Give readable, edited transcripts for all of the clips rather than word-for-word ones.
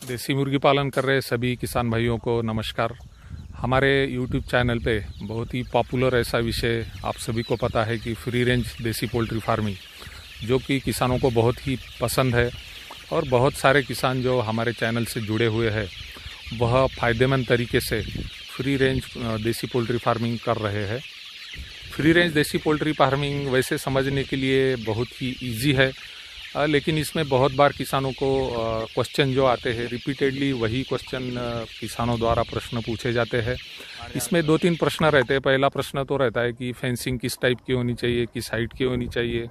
देसी मुर्गी पालन कर रहे सभी किसान भाइयों को नमस्कार। हमारे YouTube चैनल पे बहुत ही पॉपुलर ऐसा विषय आप सभी को पता है कि फ्री रेंज देसी पोल्ट्री फार्मिंग, जो कि किसानों को बहुत ही पसंद है और बहुत सारे किसान जो हमारे चैनल से जुड़े हुए हैं वह फ़ायदेमंद तरीके से फ्री रेंज देसी पोल्ट्री फार्मिंग कर रहे हैं। फ्री रेंज देसी पोल्ट्री फार्मिंग वैसे समझने के लिए बहुत ही ईजी है, लेकिन इसमें बहुत बार किसानों को क्वेश्चन जो आते हैं रिपीटेडली वही क्वेश्चन किसानों द्वारा प्रश्न पूछे जाते हैं। इसमें 2-3 प्रश्न रहते हैं। पहला प्रश्न तो रहता है कि फेंसिंग किस टाइप की होनी चाहिए, किस हाइट की होनी चाहिए,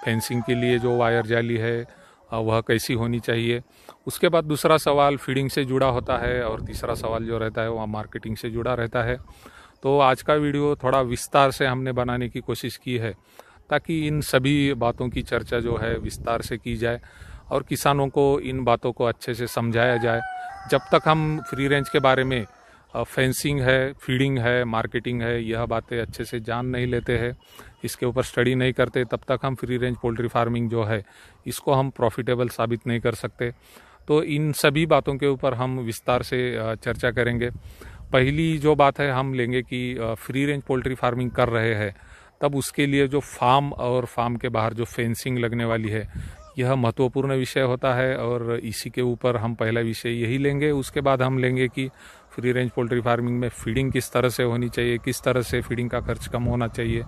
फेंसिंग के लिए जो वायर जाली है वह कैसी होनी चाहिए। उसके बाद दूसरा सवाल फीडिंग से जुड़ा होता है और तीसरा सवाल जो रहता है वह मार्केटिंग से जुड़ा रहता है। तो आज का वीडियो थोड़ा विस्तार से हमने बनाने की कोशिश की है ताकि इन सभी बातों की चर्चा जो है विस्तार से की जाए और किसानों को इन बातों को अच्छे से समझाया जाए। जब तक हम फ्री रेंज के बारे में फेंसिंग है, फीडिंग है, मार्केटिंग है, यह बातें अच्छे से जान नहीं लेते हैं, इसके ऊपर स्टडी नहीं करते, तब तक हम फ्री रेंज पोल्ट्री फार्मिंग जो है इसको हम प्रॉफिटेबल साबित नहीं कर सकते। तो इन सभी बातों के ऊपर हम विस्तार से चर्चा करेंगे। पहली जो बात है हम लेंगे कि फ्री रेंज पोल्ट्री फार्मिंग कर रहे हैं तब उसके लिए जो फार्म और फार्म के बाहर जो फेंसिंग लगने वाली है यह महत्वपूर्ण विषय होता है और इसी के ऊपर हम पहला विषय यही लेंगे। उसके बाद हम लेंगे कि फ्री रेंज पोल्ट्री फार्मिंग में फीडिंग किस तरह से होनी चाहिए, किस तरह से फीडिंग का खर्च कम होना चाहिए,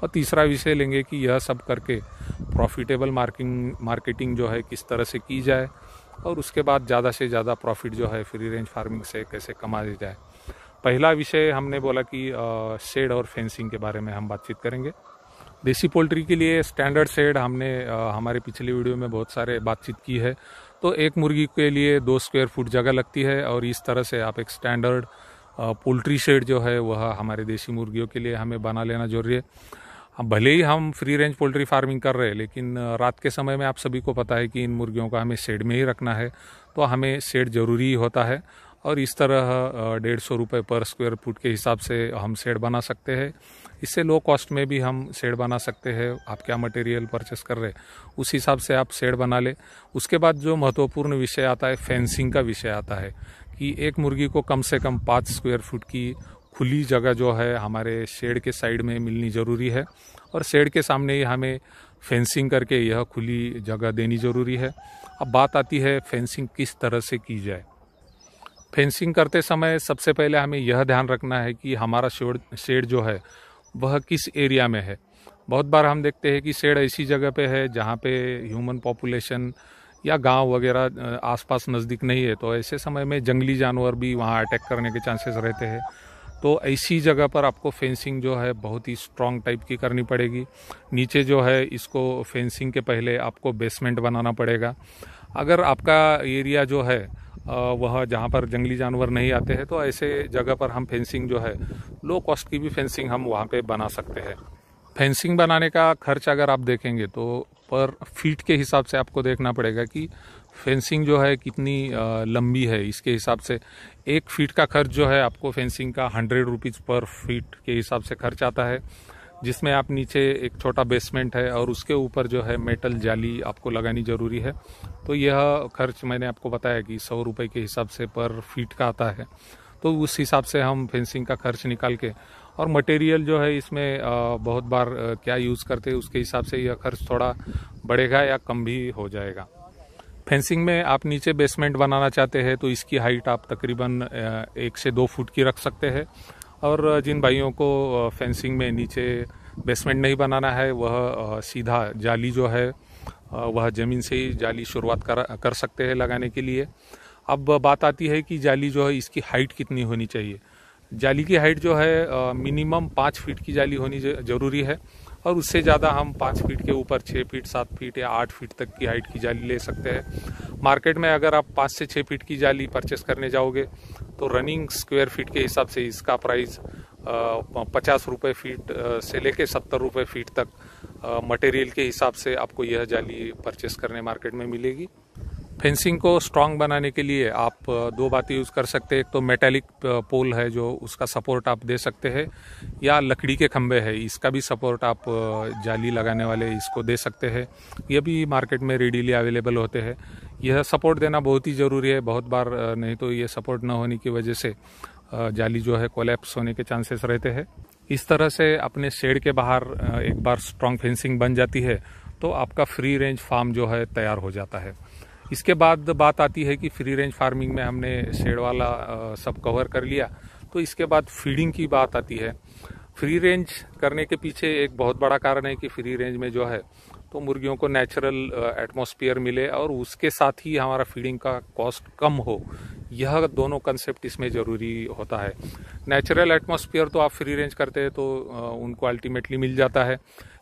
और तीसरा विषय लेंगे कि यह सब करके प्रॉफिटेबल मार्केटिंग जो है किस तरह से की जाए और उसके बाद ज़्यादा से ज़्यादा प्रॉफिट जो है फ्री रेंज फार्मिंग से कैसे कमाया जाए। पहला विषय हमने बोला कि शेड और फेंसिंग के बारे में हम बातचीत करेंगे। देसी पोल्ट्री के लिए स्टैंडर्ड शेड हमने हमारे पिछले वीडियो में बहुत सारे बातचीत की है। तो एक मुर्गी के लिए 2 स्क्वायर फुट जगह लगती है और इस तरह से आप एक स्टैंडर्ड पोल्ट्री शेड जो है वह हमारे देसी मुर्गियों के लिए हमें बना लेना जरूरी है। भले ही हम फ्री रेंज पोल्ट्री फार्मिंग कर रहे हैं, लेकिन रात के समय में आप सभी को पता है कि इन मुर्गियों का हमें शेड में ही रखना है, तो हमें शेड ज़रूरी ही होता है। और इस तरह 150 रुपये पर स्क्वायर फुट के हिसाब से हम शेड बना सकते हैं। इससे लो कॉस्ट में भी हम शेड बना सकते हैं। आप क्या मटेरियल परचेस कर रहे हैं उस हिसाब से आप शेड बना ले। उसके बाद जो महत्वपूर्ण विषय आता है फेंसिंग का विषय आता है कि एक मुर्गी को कम से कम 5 स्क्वायर फुट की खुली जगह जो है हमारे शेड के साइड में मिलनी ज़रूरी है और शेड के सामने ही हमें फेंसिंग करके यह खुली जगह देनी ज़रूरी है। अब बात आती है फेंसिंग किस तरह से की जाए। फेंसिंग करते समय सबसे पहले हमें यह ध्यान रखना है कि हमारा शेड जो है वह किस एरिया में है। बहुत बार हम देखते हैं कि शेड ऐसी जगह पे है जहाँ पे ह्यूमन पॉपुलेशन या गांव वगैरह आसपास नज़दीक नहीं है, तो ऐसे समय में जंगली जानवर भी वहाँ अटैक करने के चांसेस रहते हैं। तो ऐसी जगह पर आपको फेंसिंग जो है बहुत ही स्ट्रॉन्ग टाइप की करनी पड़ेगी। नीचे जो है इसको फेंसिंग के पहले आपको बेसमेंट बनाना पड़ेगा। अगर आपका एरिया जो है वह जहाँ पर जंगली जानवर नहीं आते हैं तो ऐसे जगह पर हम फेंसिंग जो है लो कॉस्ट की भी फेंसिंग हम वहाँ पे बना सकते हैं। फेंसिंग बनाने का खर्च अगर आप देखेंगे तो पर फीट के हिसाब से आपको देखना पड़ेगा कि फेंसिंग जो है कितनी लंबी है। इसके हिसाब से 1 फीट का खर्च जो है आपको फेंसिंग का 100 रुपीज़ पर फीट के हिसाब से खर्च आता है, जिसमें आप नीचे एक छोटा बेसमेंट है और उसके ऊपर जो है मेटल जाली आपको लगानी ज़रूरी है। तो यह खर्च मैंने आपको बताया कि 100 रुपये के हिसाब से पर फीट का आता है। तो उस हिसाब से हम फेंसिंग का खर्च निकाल के और मटेरियल जो है इसमें बहुत बार क्या यूज़ करते हैं उसके हिसाब से यह खर्च थोड़ा बढ़ेगा या कम भी हो जाएगा। फेंसिंग में आप नीचे बेसमेंट बनाना चाहते हैं तो इसकी हाइट आप तकरीबन 1 से 2 फुट की रख सकते हैं। और जिन भाइयों को फेंसिंग में नीचे बेसमेंट नहीं बनाना है वह सीधा जाली जो है वह ज़मीन से ही जाली शुरुआत कर सकते हैं लगाने के लिए। अब बात आती है कि जाली जो है इसकी हाइट कितनी होनी चाहिए। जाली की हाइट जो है मिनिमम 5 फीट की जाली होनी ज़रूरी है और उससे ज़्यादा हम 5 फीट के ऊपर 6 फीट, 7 फीट या 8 फीट तक की हाइट की जाली ले सकते हैं। मार्केट में अगर आप 5 से 6 फीट की जाली परचेस करने जाओगे तो रनिंग स्क्वायर फीट के हिसाब से इसका प्राइस 50 रुपये फीट से लेके 70 रुपये फीट तक मटेरियल के हिसाब से आपको यह जाली परचेस करने मार्केट में मिलेगी। फेंसिंग को स्ट्रॉन्ग बनाने के लिए आप 2 बातें यूज़ कर सकते हैं। एक तो मेटालिक पोल है जो उसका सपोर्ट आप दे सकते हैं, या लकड़ी के खंभे हैं इसका भी सपोर्ट आप जाली लगाने वाले इसको दे सकते हैं। ये भी मार्केट में रेडीली अवेलेबल होते हैं। यह सपोर्ट देना बहुत ही ज़रूरी है। बहुत बार नहीं तो ये सपोर्ट न होने की वजह से जाली जो है कोलैप्स होने के चांसेस रहते हैं। इस तरह से अपने शेड के बाहर एक बार स्ट्रॉन्ग फेंसिंग बन जाती है तो आपका फ्री रेंज फार्म जो है तैयार हो जाता है। इसके बाद बात आती है कि फ्री रेंज फार्मिंग में हमने शेड वाला सब कवर कर लिया, तो इसके बाद फीडिंग की बात आती है। फ्री रेंज करने के पीछे एक बहुत बड़ा कारण है कि फ्री रेंज में जो है तो मुर्गियों को नेचुरल एटमॉस्फेयर मिले और उसके साथ ही हमारा फीडिंग का कॉस्ट कम हो। यह दोनों कंसेप्ट इसमें ज़रूरी होता है। नेचुरल एटमॉस्फेयर तो आप फ्री रेंज करते हैं तो उनको अल्टीमेटली मिल जाता है,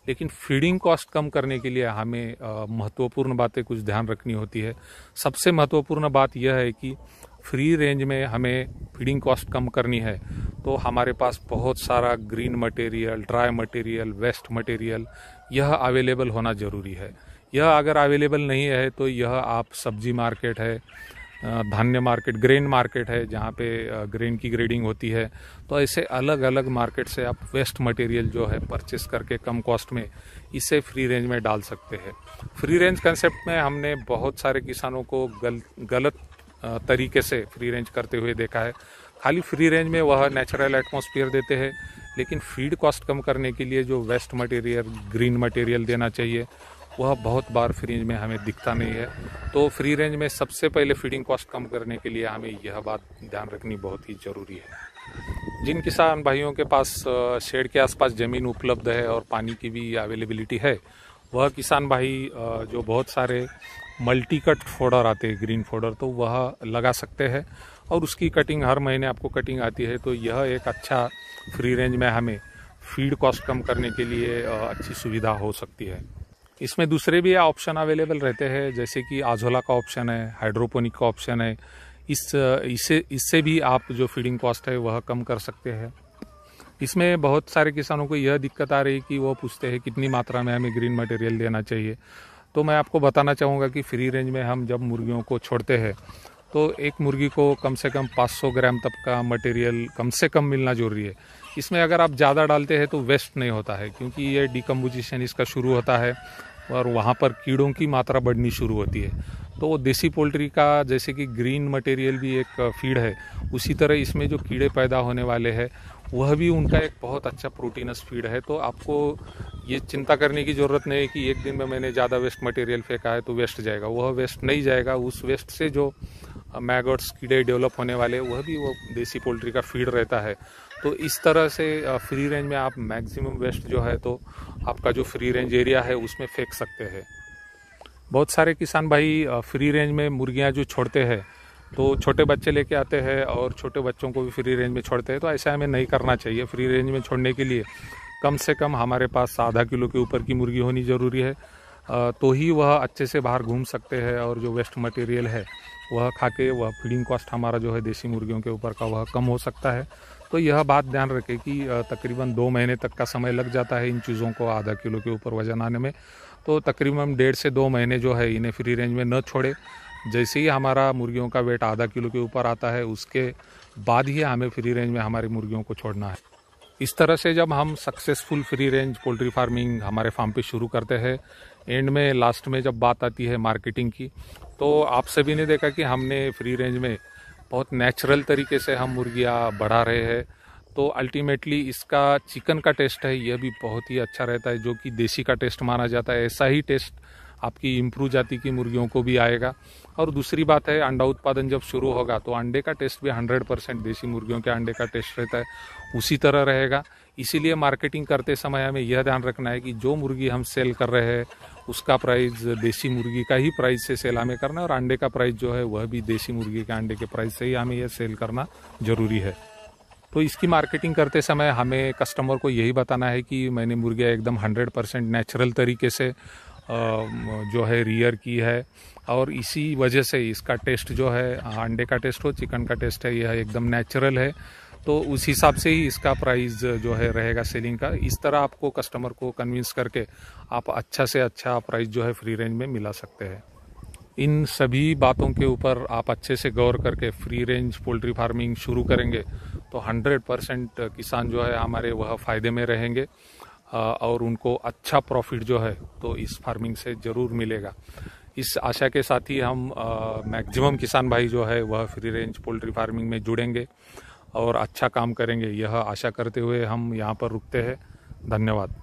लेकिन फीडिंग कॉस्ट कम करने के लिए हमें महत्वपूर्ण बातें कुछ ध्यान रखनी होती है। सबसे महत्वपूर्ण बात यह है कि फ्री रेंज में हमें फीडिंग कॉस्ट कम करनी है तो हमारे पास बहुत सारा green material, dry material, waste material यह अवेलेबल होना ज़रूरी है। यह अगर अवेलेबल नहीं है तो यह आप सब्जी मार्केट है, धान्य मार्केट, ग्रेन मार्केट है जहाँ पे ग्रेन की ग्रेडिंग होती है, तो ऐसे अलग अलग मार्केट से आप वेस्ट मटेरियल जो है परचेस करके कम कॉस्ट में इसे फ्री रेंज में डाल सकते हैं। फ्री रेंज कंसेप्ट में हमने बहुत सारे किसानों को गलत तरीके से फ्री रेंज करते हुए देखा है। खाली फ्री रेंज में वह नेचुरल एटमॉस्फेयर देते हैं, लेकिन फीड कॉस्ट कम करने के लिए जो वेस्ट मटेरियल, ग्रीन मटेरियल देना चाहिए वह बहुत बार फ्री रेंज में हमें दिखता नहीं है। तो फ्री रेंज में सबसे पहले फीडिंग कॉस्ट कम करने के लिए हमें यह बात ध्यान रखनी बहुत ही ज़रूरी है। जिन किसान भाइयों के पास शेड के आसपास ज़मीन उपलब्ध है और पानी की भी अवेलेबिलिटी है, वह किसान भाई जो बहुत सारे मल्टी कट फोडर आते हैं, ग्रीन फोडर, तो वह लगा सकते हैं और उसकी कटिंग हर महीने आपको कटिंग आती है। तो यह एक अच्छा फ्री रेंज में हमें फीड कॉस्ट कम करने के लिए अच्छी सुविधा हो सकती है। इसमें दूसरे भी ऑप्शन अवेलेबल रहते हैं, जैसे कि आजोला का ऑप्शन है, हाइड्रोपोनिक का ऑप्शन है। इससे भी आप जो फीडिंग कॉस्ट है वह कम कर सकते हैं। इसमें बहुत सारे किसानों को यह दिक्कत आ रही है कि वो पूछते हैं कितनी मात्रा में हमें ग्रीन मटेरियल देना चाहिए। तो मैं आपको बताना चाहूँगा कि फ्री रेंज में हम जब मुर्गियों को छोड़ते हैं तो एक मुर्गी को कम से कम 500 ग्राम तक का मटेरियल कम से कम मिलना जरूरी है। इसमें अगर आप ज़्यादा डालते हैं तो वेस्ट नहीं होता है, क्योंकि ये डिकम्पोजिशन इसका शुरू होता है और वहाँ पर कीड़ों की मात्रा बढ़नी शुरू होती है। तो देसी पोल्ट्री का जैसे कि ग्रीन मटेरियल भी एक फीड है, उसी तरह इसमें जो कीड़े पैदा होने वाले हैं वह भी उनका एक बहुत अच्छा प्रोटीनस फीड है। तो आपको ये चिंता करने की ज़रूरत नहीं है कि एक दिन में मैंने ज़्यादा वेस्ट मटेरियल फेंका है तो वेस्ट जाएगा। वह वेस्ट नहीं जाएगा। उस वेस्ट से जो मैगट्स, कीड़े डेवलप होने वाले वह भी वो देसी पोल्ट्री का फीड रहता है। तो इस तरह से फ्री रेंज में आप मैक्सिमम वेस्ट जो है तो आपका जो फ्री रेंज एरिया है उसमें फेंक सकते हैं। बहुत सारे किसान भाई फ्री रेंज में मुर्गियां जो छोड़ते हैं तो छोटे बच्चे लेके आते हैं और छोटे बच्चों को भी फ्री रेंज में छोड़ते हैं। तो ऐसा हमें नहीं करना चाहिए। फ्री रेंज में छोड़ने के लिए कम से कम हमारे पास आधा किलो के ऊपर की मुर्गी होनी ज़रूरी है, तो ही वह अच्छे से बाहर घूम सकते हैं और जो वेस्ट मटेरियल है वह खा के वह फीडिंग कॉस्ट हमारा जो है देसी मुर्गियों के ऊपर का वह कम हो सकता है। तो यह बात ध्यान रखें कि तकरीबन 2 महीने तक का समय लग जाता है इन चीज़ों को आधा किलो के ऊपर वजन आने में। तो तकरीबन 1.5 से 2 महीने जो है इन्हें फ्री रेंज में न छोड़े। जैसे ही हमारा मुर्गियों का वेट आधा किलो के ऊपर आता है उसके बाद ही हमें फ्री रेंज में हमारी मुर्गियों को छोड़ना है। इस तरह से जब हम successful free range poultry farming हमारे फार्म पे शुरू करते हैं, एंड में लास्ट में जब बात आती है मार्केटिंग की, तो आप सभी ने देखा कि हमने फ्री रेंज में बहुत नेचुरल तरीके से हम मुर्गियाँ बढ़ा रहे हैं। तो अल्टीमेटली इसका चिकन का टेस्ट है यह भी बहुत ही अच्छा रहता है, जो कि देसी का टेस्ट माना जाता है। ऐसा ही टेस्ट आपकी इम्प्रूव जाति की मुर्गियों को भी आएगा। और दूसरी बात है, अंडा उत्पादन जब शुरू होगा तो अंडे का टेस्ट भी 100% देसी मुर्गियों के अंडे का टेस्ट रहता है, उसी तरह रहेगा। इसीलिए मार्केटिंग करते समय हमें यह ध्यान रखना है कि जो मुर्गी हम सेल कर रहे हैं उसका प्राइस देसी मुर्गी का ही प्राइस से सेल हमें करना है और अंडे का प्राइस जो है वह भी देसी मुर्गी के अंडे के प्राइस से ही हमें यह सेल करना जरूरी है। तो इसकी मार्केटिंग करते समय हमें कस्टमर को यही बताना है कि मैंने मुर्गियाँ एकदम 100% नेचुरल तरीके से जो है रियर की है और इसी वजह से इसका टेस्ट जो है अंडे का टेस्ट हो, चिकन का टेस्ट है, यह एकदम नेचुरल है। तो उस हिसाब से ही इसका प्राइस जो है रहेगा सेलिंग का। इस तरह आपको कस्टमर को कन्विंस करके आप अच्छा से अच्छा प्राइस जो है फ्री रेंज में मिला सकते हैं। इन सभी बातों के ऊपर आप अच्छे से गौर करके फ्री रेंज पोल्ट्री फार्मिंग शुरू करेंगे तो 100% किसान जो है हमारे वह फ़ायदे में रहेंगे और उनको अच्छा प्रॉफिट जो है तो इस फार्मिंग से ज़रूर मिलेगा। इस आशा के साथ ही हम मैक्सिमम किसान भाई जो है वह फ्री रेंज पोल्ट्री फार्मिंग में जुड़ेंगे और अच्छा काम करेंगे, यह आशा करते हुए हम यहाँ पर रुकते हैं। धन्यवाद।